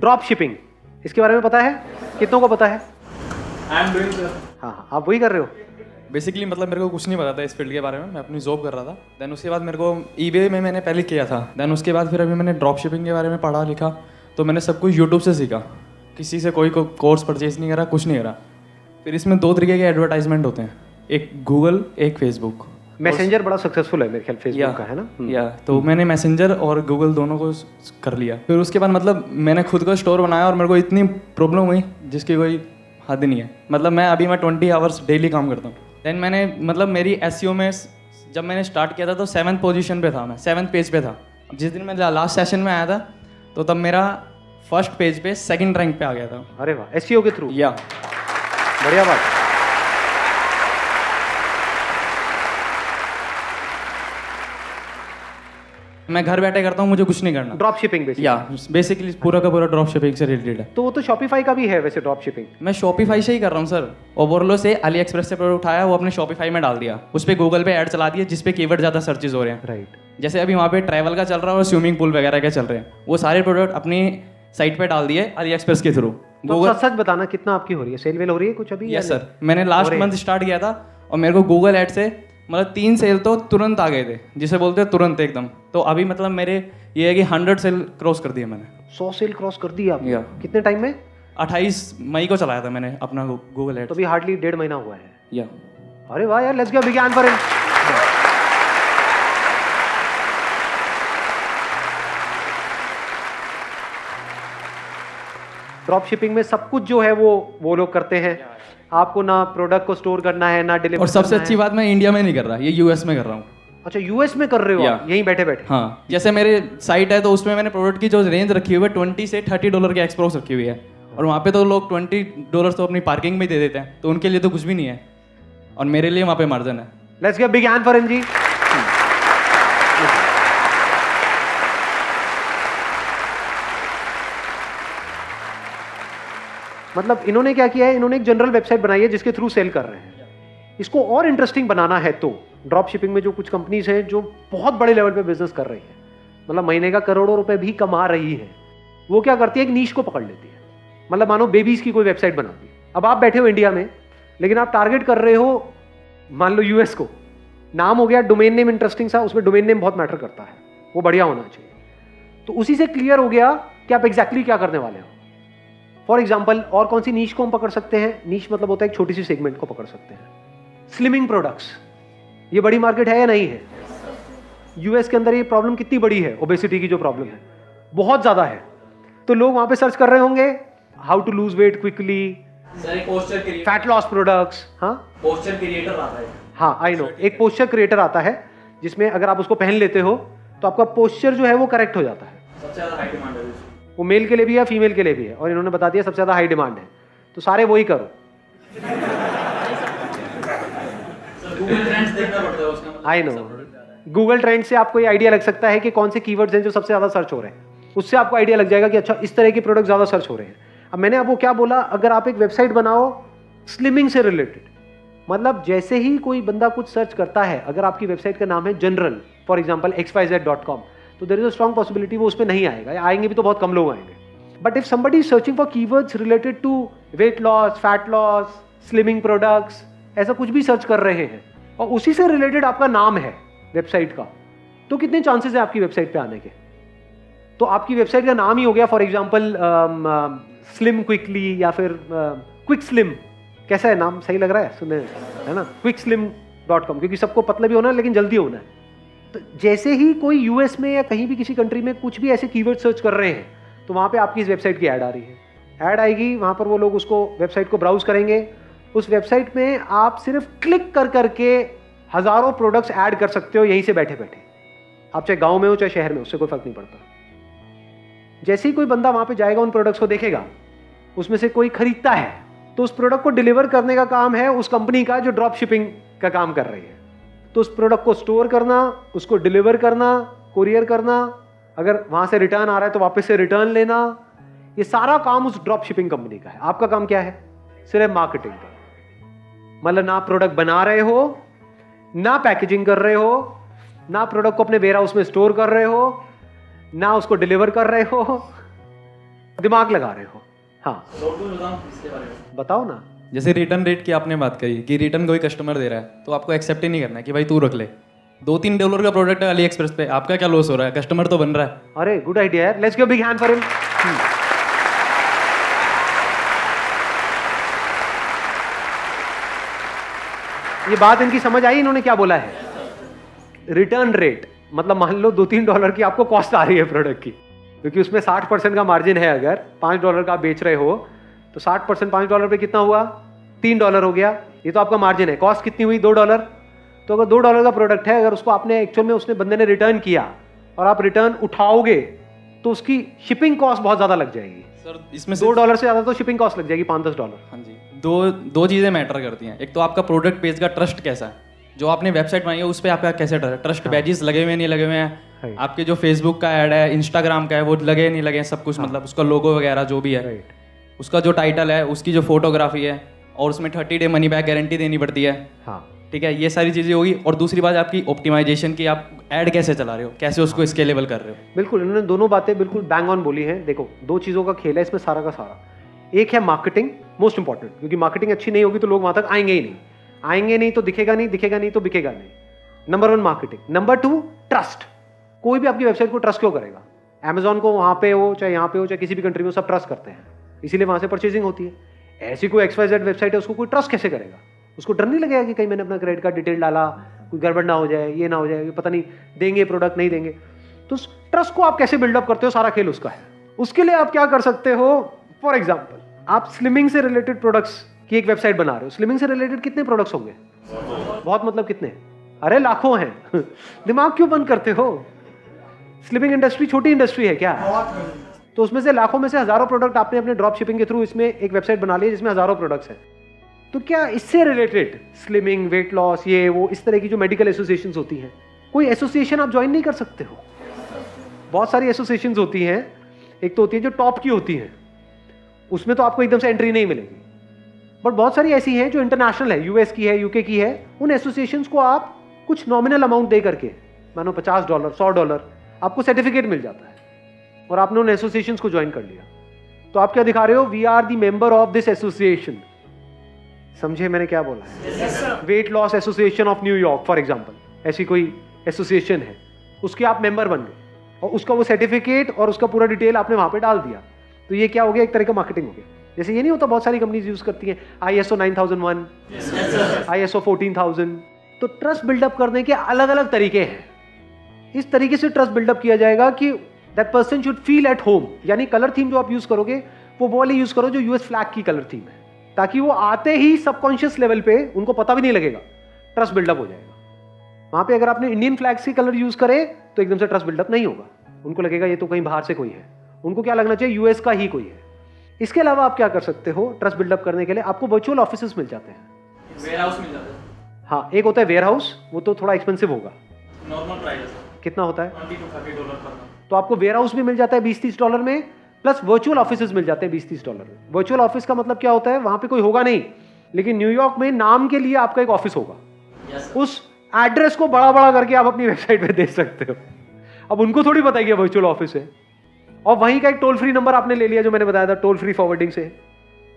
Drop shipping, इसके बारे में पता है? कितनों को पता है? I am doing sir. हाँ, आप वही कर रहे हो? बेसिकली मतलब मेरे को कुछ नहीं पता था इस फील्ड के बारे में, मैं अपनी जॉब कर रहा था। देन उसके बाद मेरे को ईबे में मैंने पहले किया था। देन उसके बाद फिर अभी मैंने ड्रॉप शिपिंग के बारे में पढ़ा लिखा, तो मैंने सब कुछ यूट्यूब से सीखा, किसी से कोई कोर्स परचेज नहीं करा, कुछ नहीं करा। फिर इसमें 2 तरीके के एडवर्टाइजमेंट होते हैं, एक गूगल, एक फेसबुक। मैसेंजर बड़ा सक्सेसफुल है मेरे ख्याल फेसबुक का, है ना? या तो मैंने मैसेंजर और गूगल दोनों को कर लिया। फिर उसके बाद मतलब मैंने खुद का स्टोर बनाया और मेरे को इतनी प्रॉब्लम हुई जिसकी कोई हद नहीं है। मतलब मैं 20 आवर्स डेली काम करता हूँ। देन मैंने मतलब मेरी एसईओ में जब मैंने स्टार्ट किया था तो 7th पोजीशन पे था, मैं 7th पेज पे था। जिस दिन मैं लास्ट सेशन में आया था तो तब मेरा फर्स्ट पेज पे 2nd रैंक पे आ गया था। अरे वाह, एसईओ के थ्रू? या बढ़िया बात। मैं घर बैठे करता हूँ, मुझे कुछ नहीं करना। Drop shipping basically? या बेसिकली पूरा का पूरा ड्रॉप शिपिंग से रिलेटेड है। तो वो तो शॉपिफाई का भी है वैसे ड्रॉप शिपिंग। मैं शॉपिफाई से ही कर रहा हूँ सर। ओवरलो से अली एक्सप्रेस से प्रोडक्ट उठाया, वो अपने शॉपिफाई में डाल दिया, उस पर गूगल पे ऐड चला दिया जिस पे कीवर्ड ज़्यादा सर्चेज हो रहे हैं। राइट। जैसे अभी वहाँ पे ट्रैवल का चल रहा है और स्विमिंग पूल वगैरह के चल रहे हैं, वो सारे प्रोडक्ट अपनी साइट पे डाल दिए अली एक्सप्रेस के थ्रू। तो सच बताना कितना आपकी हो रही है, सेल वेल हो रही है कुछ अभी? यस सर, मैंने लास्ट मंथ स्टार्ट किया था और मेरे को गूगल एड से मतलब 3 सेल तो तुरंत आ गए थे, जिसे बोलते हैं तुरंत एकदम। तो अभी मतलब मेरे ये है कि 100 सेल क्रॉस कर दिया मैंने। 100 सेल क्रॉस कर दी आपने? या। कितने टाइम में? 28 मई को चलाया था मैंने अपना गूगल एड। तो अभी हार्डली 1.5 महीना हुआ है। या। अरे वाह यार, let's give a big hand for him. Drop shipping में सब कुछ जो है वो लोग करते हैं। आपको ना प्रोडक्ट को स्टोर करना है, ना डिलीवर। और सबसे अच्छी बात, मैं इंडिया में नहीं कर रहा, ये यूएस में कर रहा हूँ। अच्छा, यूएस में कर रहे हो आप, यहीं बैठे बैठे? हाँ, जैसे मेरे साइट है तो उसमें मैंने प्रोडक्ट की जो रेंज रखी हुई है $20 से $30 के एक्सप्रोक्स रखी हुई है, और वहाँ पे तो लोग $20 तो अपनी पार्किंग में दे देते हैं, तो उनके लिए तो कुछ भी नहीं है, और मेरे लिए वहाँ पे मार्जिन है। Let's give big hand for him जी। मतलब इन्होंने क्या किया है, इन्होंने एक जनरल वेबसाइट बनाई है जिसके थ्रू सेल कर रहे हैं। इसको और इंटरेस्टिंग बनाना है तो ड्रॉप शिपिंग में जो कुछ कंपनीज हैं जो बहुत बड़े लेवल पे बिजनेस कर रही है, मतलब महीने का करोड़ों रुपए भी कमा रही है, वो क्या करती है, एक नीश को पकड़ लेती है। मतलब मानो बेबीज की कोई वेबसाइट बना दी। अब आप बैठे हो इंडिया में, लेकिन आप टारगेट कर रहे हो मान लो यूएस को। नाम हो गया, डोमेन नेम इंटरेस्टिंग सा, उसमें डोमेन नेम बहुत मैटर करता है, वो बढ़िया होना चाहिए। तो उसी से क्लियर हो गया कि आप एग्जैक्टली क्या करने वाले हो। फॉर एग्जाम्पल, और कौन सी नीश को हम पकड़ सकते हैं? नीश मतलब होता है एक छोटी सी सेगमेंट को पकड़ सकते हैं। स्लिमिंग प्रोडक्ट्स, ये बड़ी मार्केट है या नहीं है? यूएस के अंदर ये प्रॉब्लम कितनी बड़ी है, ओबेसिटी की जो प्रॉब्लम है, बहुत ज्यादा है। तो लोग वहां पे सर्च कर रहे होंगे how to lose weight quickly, fat loss products. हाँ, पोस्चर क्रिएटर आता है। हाँ, आई नो, एक पोस्चर क्रिएटर आता है जिसमें अगर आप उसको पहन लेते हो तो आपका पोस्चर जो है वो करेक्ट हो जाता है। सबसे ज़्यादा हाई डिमांड है, वो मेल के लिए भी है, फीमेल के लिए भी है, और इन्होंने बता दिया सबसे ज्यादा हाई डिमांड है, तो सारे वही करो। गूगल ट्रेंड्स देखना पड़ता है उसका मतलब। आई नो, गूगल ट्रेंड से आपको ये आइडिया लग सकता है कि कौन से कीवर्ड्स हैं जो सबसे ज्यादा सर्च हो रहे हैं, उससे आपको आइडिया लग जाएगा कि अच्छा इस तरह के प्रोडक्ट ज्यादा सर्च हो रहे हैं। अब मैंने आपको क्या बोला, अगर आप एक वेबसाइट बनाओ स्लिमिंग से रिलेटेड, मतलब जैसे ही कोई बंदा कुछ सर्च करता है, अगर आपकी वेबसाइट का नाम है जनरल, फॉर एग्जाम्पल xyz.com, तो there is a strong possibility वो उस पर नहीं आएगा, या आएंगे भी तो बहुत कम लोग आएंगे। But if somebody is searching for keywords related to weight loss, fat loss, slimming products, ऐसा कुछ भी सर्च कर रहे हैं और उसी से रिलेटेड आपका नाम है वेबसाइट का, तो कितने चांसेस है आपकी वेबसाइट पे आने के? तो आपकी वेबसाइट का नाम ही हो गया फॉर एग्जाम्पल स्लिम क्विकली, या फिर क्विक स्लिम। कैसा है नाम, सही लग रहा है सुनने में, है ना? quickslim.com, क्योंकि सबको पतला भी होना है लेकिन जल्दी होना है। तो जैसे ही कोई यूएस में या कहीं भी किसी कंट्री में कुछ भी ऐसे कीवर्ड सर्च कर रहे हैं, तो वहां पे आपकी इस वेबसाइट की ऐड आ रही है। ऐड आएगी, वहां पर वो लोग उसको वेबसाइट को ब्राउज करेंगे। उस वेबसाइट में आप सिर्फ क्लिक कर करके हजारों प्रोडक्ट्स ऐड कर सकते हो यहीं से बैठे बैठे। आप चाहे गांव में हो चाहे शहर में, उससे कोई फर्क नहीं पड़ता। जैसे ही कोई बंदा वहां पे जाएगा, उन प्रोडक्ट्स को देखेगा, उसमें से कोई खरीदता है, तो उस प्रोडक्ट को डिलीवर करने का काम है उस कंपनी का जो ड्रॉप शिपिंग का काम कर रही है। तो उस प्रोडक्ट को स्टोर करना, उसको डिलीवर करना, कुरियर करना, अगर वहां से रिटर्न आ रहा है तो वापस से रिटर्न लेना, ये सारा काम उस ड्रॉप शिपिंग कंपनी का है। आपका काम क्या है? सिर्फ मार्केटिंग का। मतलब ना प्रोडक्ट बना रहे हो, ना पैकेजिंग कर रहे हो, ना प्रोडक्ट को अपने वेयर हाउस में स्टोर कर रहे हो, ना उसको डिलीवर कर रहे हो, दिमाग लगा रहे हो। हाँ बताओ ना। जैसे रिटर्न रेट की आपने बात करी कि रिटर्न कोई कस्टमर दे रहा है तो आपको एक्सेप्ट ही नहीं करना है कि भाई तू रख ले। $2-3 का प्रोडक्ट है अली एक्सप्रेस पे, आपका क्या लॉस हो रहा है, कस्टमर तो बन रहा है। अरे गुड आइडिया यार, let's give big hand for him. ये बात इनकी समझ आई, इन्होंने क्या बोला है? रिटर्न रेट मतलब मान लो $2-3 की आपको कॉस्ट आ रही है प्रोडक्ट की, क्योंकि उसमें 60% का मार्जिन है। अगर $5 का आप बेच रहे हो तो 60% $5 पे कितना हुआ? $3 हो गया। ये तो आपका मार्जिन है। कॉस्ट कितनी हुई? $2। तो अगर $2 का प्रोडक्ट है, अगर उसको आपने एक्चुअल में उसने बंदे ने रिटर्न किया और आप रिटर्न उठाओगे तो उसकी शिपिंग कॉस्ट बहुत ज्यादा लग जाएगी सर। इसमें $2 से ज्यादा तो शिपिंग कॉस्ट लग जाएगी $5-10। हाँ जी, दो चीज़ें मैटर करती हैं। एक तो आपका प्रोडक्ट पेज का ट्रस्ट कैसा है, जो आपने वेबसाइट बनाई है उस पर आपका कैसे ट्रस्ट बैजेस लगे हुए नहीं लगे हुए हैं, आपके जो फेसबुक का ऐड है, इंस्टाग्राम का है, वो लगे नहीं लगे हैं, सब कुछ मतलब उसका लोगो वगैरह जो भी है, उसका जो टाइटल है, उसकी जो फोटोग्राफी है, और उसमें 30 डे मनी बैक गारंटी देनी पड़ती है। हाँ ठीक है, ये सारी चीज़ें होगी। और दूसरी बात आपकी ऑप्टिमाइजेशन की, आप ऐड कैसे चला रहे हो, कैसे उसको स्केलेबल कर रहे हो। बिल्कुल, इन्होंने दोनों बातें बिल्कुल बैंग ऑन बोली हैं। देखो, दो चीज़ों का खेल है इसमें सारा का सारा। एक है मार्केटिंग, मोस्ट इंपॉर्टेंट, क्योंकि मार्केटिंग अच्छी नहीं होगी तो लोग वहां तक आएंगे ही नहीं। आएंगे नहीं तो दिखेगा नहीं, दिखेगा नहीं तो बिकेगा नहीं। Number 1 marketing. Number 2 trust. कोई भी आपकी वेबसाइट को ट्रस्ट क्यों करेगा? अमेजॉन को वहां पे हो चाहे यहाँ पे हो चाहे किसी भी कंट्री में, सब ट्रस्ट करते हैं, इसीलिए वहां से परचेजिंग होती है। ऐसी कोई XYZ वेबसाइट है, उसको कोई ट्रस्ट कैसे करेगा? उसको डर नहीं लगेगा कि कहीं मैंने अपना क्रेडिट कार्ड डिटेल डाला, कोई गड़बड़ ना हो जाए, ये ना हो जाए, पता नहीं देंगे प्रोडक्ट नहीं देंगे। तो ट्रस्ट को आप कैसे बिल्डअप करते हो, सारा खेल उसका है। उसके लिए आप क्या कर सकते हो? फॉर एग्जाम्पल, आप स्लिमिंग से रिलेटेड प्रोडक्ट्स की एक वेबसाइट बना रहे हो। स्लिमिंग से रिलेटेड कितने प्रोडक्ट्स होंगे? बहुत, मतलब कितने? अरे लाखों हैं। दिमाग क्यों बंद करते हो? स्लिमिंग इंडस्ट्री छोटी इंडस्ट्री है क्या? तो उसमें से लाखों में से हजारों प्रोडक्ट आपने अपने ड्रॉप शिपिंग के थ्रू इसमें एक वेबसाइट बना ली है जिसमें हजारों प्रोडक्ट्स हैं। तो क्या इससे रिलेटेड स्लिमिंग, वेट लॉस, ये वो, इस तरह की जो मेडिकल एसोसिएशन होती हैं, कोई एसोसिएशन आप ज्वाइन नहीं कर सकते हो? बहुत सारी एसोसिएशन होती हैं। एक तो होती है जो टॉप की होती हैं, उसमें तो आपको एकदम से एंट्री नहीं मिलेगी। बट बहुत सारी ऐसी हैं जो इंटरनेशनल है, US की है, UK की है। उन एसोसिएशंस को आप कुछ नॉमिनल अमाउंट दे करके, मानो $50, $100, आपको सर्टिफिकेट मिल जाता है और आपने उन एसोसिएशंस को ज्वाइन कर लिया। तो आप क्या दिखा रहे हो? We are the member of this association. समझे मैंने क्या बोला है? Weight loss association of New York for example, ऐसी कोई एसोसिएशन है, उसके आप मेंबर बन गए और उसका वो सर्टिफिकेट और उसका पूरा डिटेल आपने वहां पे डाल दिया। तो ये क्या हो गया? एक तरह का मार्केटिंग हो गया। जैसे ये नहीं होता, बहुत सारी कंपनीज यूज करती हैं ISO 9001, ISO 14000। तो ट्रस्ट बिल्डअप करने के अलग अलग तरीके हैं। इस तरीके से ट्रस्ट बिल्डअप किया जाएगा कि that person should feel at home. यानी कलर थीम जो आप यूज करोगे वो वाली यूज करो जो US फ्लैग की कलर थीम है, ताकि वो आते ही सबकॉन्शियस लेवल पे उनको पता भी नहीं लगेगा, ट्रस्ट बिल्डअप हो जाएगा। वहां पे अगर आपने इंडियन फ्लैग्स की कलर यूज करे तो एकदम से ट्रस्ट बिल्डअप नहीं होगा, उनको लगेगा ये तो कहीं बाहर से कोई है। उनको क्या लगना चाहिए? US का ही कोई है। इसके अलावा आप क्या कर सकते हो ट्रस्ट बिल्डअप करने के लिए? आपको वर्चुअल ऑफिसेस मिल जाते हैं, वेयर हाउस मिल जाता है। हाँ, एक होता है वेयर हाउस, वो तो थोड़ा एक्सपेंसिव होगा। नॉर्मल प्राइस कितना होता है? $20 to $30 पर। तो आपको वेयर हाउस भी मिल जाता है $20-30 में, प्लस वर्चुअल ऑफिसेज मिल जाते हैं $20-30 में। वर्चुअल ऑफिस का मतलब क्या होता है? वहां पे कोई होगा नहीं, लेकिन न्यूयॉर्क में नाम के लिए आपका एक ऑफिस होगा। उस एड्रेस को बड़ा बड़ा करके आप अपनी वेबसाइट पे दे सकते हो। अब उनको थोड़ी पता है कि वर्चुअल ऑफिस है। और वहीं का एक टोल फ्री नंबर आपने ले लिया, जो मैंने बताया था, टोल फ्री फॉरवर्डिंग से,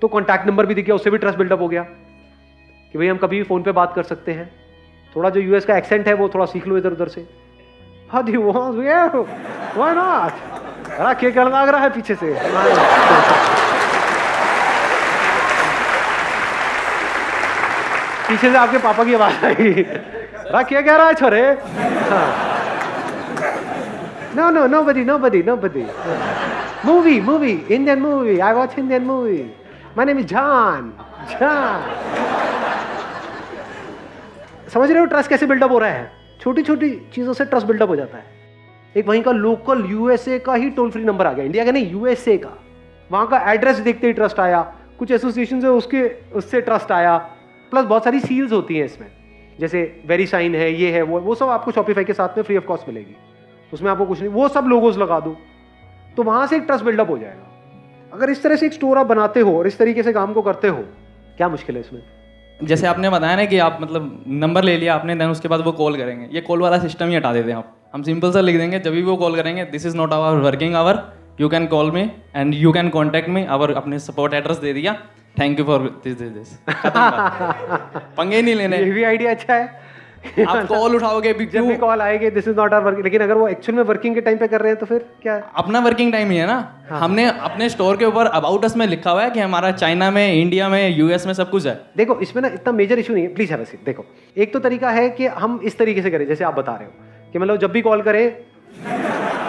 तो कॉन्टैक्ट नंबर भी दिख गया, उससे भी ट्रस्ट बिल्डअप हो गया कि भाई हम कभी भी फोन पे बात कर सकते हैं। थोड़ा जो US का एक्सेंट है वो थोड़ा सीख लो इधर उधर से। हाँ जी, व्हाई नॉट? अरे क्या कर लग रहा है पीछे से? पीछे से आपके पापा की आवाज आई। अरे क्या कह रहा है छोरे? No no, nobody. Movie, Indian movie. I watch Indian movie. My name is John. समझ रहे हो ट्रस्ट कैसे बिल्डअप हो रहा है? छोटी छोटी चीजों से ट्रस्ट बिल्डअप हो जाता है। एक वहीं का लोकल USA का ही टोल फ्री नंबर आ गया, इंडिया का नहीं, USA का। वहां का एड्रेस देखते ही ट्रस्ट आया, कुछ एसोसिएशन है उससे ट्रस्ट आया, प्लस बहुत सारी सील्स होती हैं इसमें, जैसे वेरीसाइन है, ये है, वो सब आपको शॉपिफाई के साथ में फ्री ऑफ कॉस्ट मिलेगी। उसमें आपको कुछ नहीं, वो सब लोगोस लगा दो, तो वहां से एक ट्रस्ट बिल्डअप हो जाएगा। अगर इस तरह से एक स्टोर आप बनाते हो और इस तरीके से काम को करते हो, क्या मुश्किल है इसमें? जैसे आपने बताया ना कि आप मतलब नंबर ले लिया आपने, देन उसके बाद वो कॉल करेंगे, ये कॉल वाला सिस्टम ही हटा देते हैं आप। हम सिंपल सा लिख देंगे, जब भी वो कॉल करेंगे, this is not our working hour, you can call me and you can contact me, और अपने सपोर्ट एड्रेस दे दिया, थैंक यू फॉर दिस पंगे ही नहीं लेने। ये भी आइडिया अच्छा है। आप कॉल उठाओगे भी, जब भी कॉल आएगी this is not our working, लेकिन अगर वो एक्चुअल में वर्किंग के टाइम पे कर रहे हैं तो फिर क्या है? अपना वर्किंग टाइम ही है ना। हमने अपने स्टोर के ऊपर अबाउट अस में लिखा हुआ है कि हमारा चाइना में, इंडिया में, यूएस में सब कुछ है। देखो इसमें ना इतना मेजर इशू नहीं है, प्लीज हैव अ सीट। देखो एक तो तरीका है कि हम इस तरीके से करें जैसे आप बता रहे हो कि मतलब जब भी कॉल करें,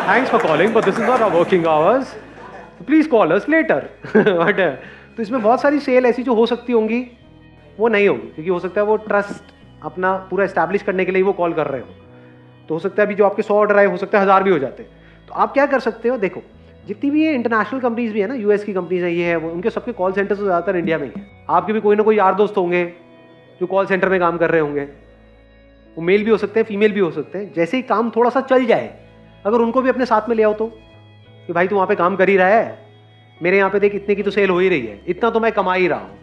thanks for calling but this is not our working hours, please call us later. But तो इसमें बहुत सारी सेल ऐसी जो हो सकती होंगी वो नहीं होगी, क्योंकि हो सकता है वो ट्रस्ट अपना पूरा एस्टैब्लिश करने के लिए वो कॉल कर रहे हो। तो हो सकता है अभी जो आपके 100 ऑर्डर आए हो सकता है 1000 भी हो जाते। तो आप क्या कर सकते हो, देखो जितनी भी ये इंटरनेशनल कंपनीज भी है ना, यूएस की कंपनीज है, ये है वो, उनके सबके कॉल सेंटर्स तो ज़्यादातर इंडिया में ही है। आपके भी कोई ना कोई यार दोस्त होंगे जो कॉल सेंटर में काम कर रहे होंगे, वो मेल भी हो सकते हैं, फीमेल भी हो सकते हैं। जैसे ही काम थोड़ा सा चल जाए, अगर उनको भी अपने साथ में ले आओ तो, कि भाई तू वहाँ पे काम कर ही रहा है, मेरे यहाँ पे देख इतने की तो सेल हो ही रही है, इतना तो मैं कमा ही रहा हूँ,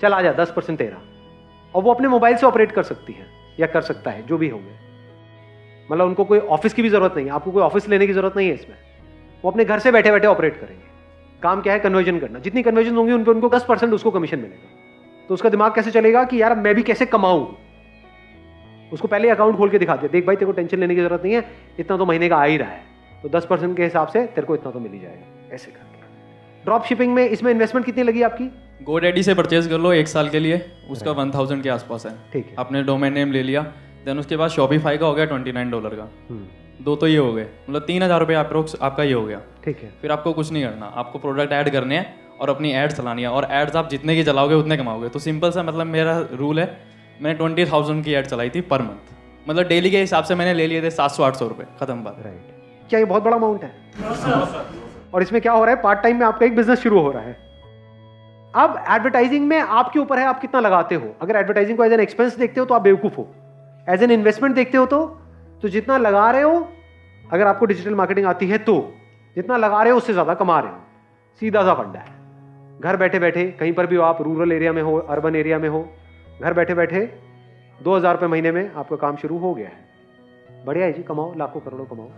चल आ जा 10% तेरा। और वो अपने मोबाइल से ऑपरेट कर सकती है या कर सकता है, जो भी होंगे। मतलब उनको कोई ऑफिस की भी जरूरत नहीं है, आपको कोई ऑफिस लेने की जरूरत नहीं है इसमें, वो अपने घर से बैठे बैठे ऑपरेट करेंगे। काम क्या है, कन्वर्जन करना। जितनी कन्वर्जन होंगी उन पर उनको 10% उसको कमीशन मिलेगा। तो उसका दिमाग कैसे चलेगा कि यार मैं भी कैसे कमाऊं। उसको पहले अकाउंट खोल के दिखा दिया, देख भाई तेरे को टेंशन लेने की जरूरत नहीं है, इतना तो महीने का आ ही रहा है, तो 10% के हिसाब से तेरे को इतना तो मिल ही जाएगा। ऐसे करके ड्रॉप शिपिंग में इसमें इन्वेस्टमेंट कितनी लगी आपकी? GoDaddy से परचेज कर लो 1 साल के लिए, उसका 1000 के आसपास है। ठीक है। आपने डोमेन नेम ले लिया, देन उसके बाद Shopify का हो गया $29 का, दो तो ये हो गए, मतलब 3000 रुपये अप्रोक्स आपका ये हो गया। ठीक है। फिर आपको कुछ नहीं करना, आपको प्रोडक्ट ऐड करने हैं और अपनी एड्स चलानी है, और एड्स आप जितने की चलाओगे उतने कमाओगे। तो सिंपल सा मतलब मेरा रूल है, मैंने 20,000 की एड चलाई थी पर मंथ, मतलब डेली के हिसाब से मैंने ले लिए थे 700-800 रुपये, खत्म बात। राइट। क्या ये बहुत बड़ा अमाउंट है? और इसमें क्या हो रहा है, पार्ट टाइम में आपका एक बिजनेस शुरू हो रहा है। अब एडवर्टाइजिंग में आपके ऊपर है आप कितना लगाते हो। अगर एडवर्टाइजिंग को एज एन एक्सपेंस देखते हो तो आप बेवकूफ हो, एज एन इन्वेस्टमेंट देखते हो तो जितना लगा रहे हो, अगर आपको डिजिटल मार्केटिंग आती है तो जितना लगा रहे हो उससे ज्यादा कमा रहे हो। सीधा सा फंडा है। घर बैठे बैठे कहीं पर भी हो, आप रूरल एरिया में हो, अर्बन एरिया में हो, घर बैठे बैठे 2000 रुपये महीने में आपका काम शुरू हो गया है। बढ़िया है जी, कमाओ, लाखों करोड़ों कमाओ।